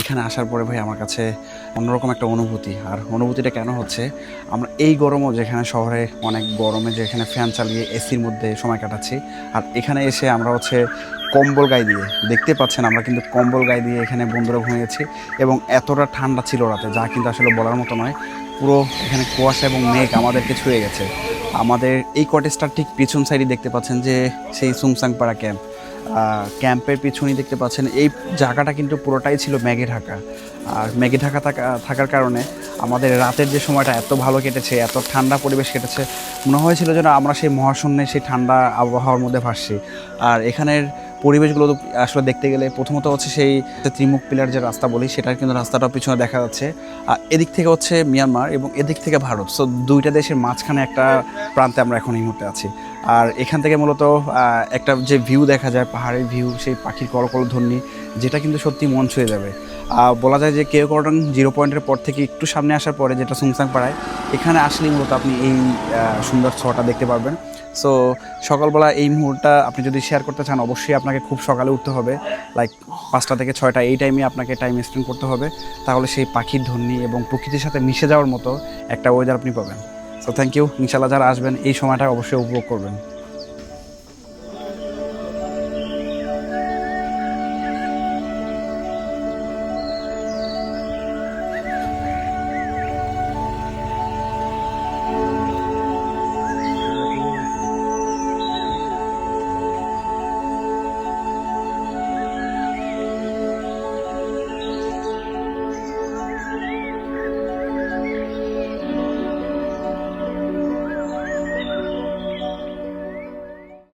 এখানে আসার পরে ভাই আমার কাছে অন্যরকম একটা অনুভূতি। আর অনুভূতিটা কেন হচ্ছে, আমরা এই গরমও যেখানে শহরে অনেক গরমে যেখানে ফ্যান চালিয়ে এসির মধ্যে সময় কাটাচ্ছি, আর এখানে এসে আমরা হচ্ছে কম্বল গায়ে দিয়ে, দেখতে পাচ্ছেন আমরা কিন্তু কম্বল গায়ে দিয়ে এখানে বন্ধুরা ঘুমিয়েছি এবং এতটা ঠান্ডা ছিল রাতে যা কিন্তু আসলে বলার মতো নয়। পুরো এখানে কুয়াশা এবং মেঘ আমাদেরকে ছুঁয়ে গেছে। আমাদের এই কটেজটার ঠিক পিছন সাইডে দেখতে পাচ্ছেন যে সেই সুংসাংপাড়া ক্যাম্প, ক্যাম্পের পিছনেই দেখতে পাচ্ছেন এই জায়গাটা কিন্তু পুরোটাই ছিল মেঘে ঢাকা। আর মেঘে ঢাকা থাকার কারণে আমাদের রাতের যে সময়টা এত ভালো কেটেছে, এত ঠান্ডা পরিবেশ কেটেছে, মনে হয়েছিল যেন আমরা সেই মহাশূন্যে সেই ঠান্ডা আবহাওয়ার মধ্যে ভাসছি। আর এখানের পরিবেশগুলো তো আসলে দেখতে গেলে প্রথমত হচ্ছে সেই ত্রিমুখ পিলার যে রাস্তা বলি, সেটার কিন্তু রাস্তাটা পিছনে দেখা যাচ্ছে। আর এদিক থেকে হচ্ছে মিয়ানমার এবং এদিক থেকে ভারত, সো দুইটা দেশের মাঝখানে একটা প্রান্তে আমরা এখন এই মুহূর্তে আছি। আর এখান থেকে মূলত একটা যে ভিউ দেখা যায়, পাহাড়ের ভিউ, সেই পাখির কলকল ধ্বনি, যেটা কিন্তু সত্যি মন ছুঁয়ে যাবে। বলা যায় যে কেওক্রাডং 0 পয়েন্টের পর থেকে একটু সামনে আসার পরে যেটা সুংসাং পাড়ায়, এখানে আসলেই মূলত আপনি এই সুন্দর শহরটা দেখতে পারবেন। সো সকালবেলা এই মুহূর্তটা আপনি যদি শেয়ার করতে চান, অবশ্যই আপনাকে খুব সকালে উঠতে হবে, লাইক 5টা থেকে 6টা, এই টাইমে আপনাকে টাইম স্পেন্ড করতে হবে। তাহলে সেই পাখির ধ্বনি এবং প্রকৃতির সাথে মিশে যাওয়ার মতো একটা ওয়েদার আপনি পাবেন। So thank you. ইনশাআল্লাহ যারা আসবেন এই সময়টা অবশ্যই উপভোগ করবেন।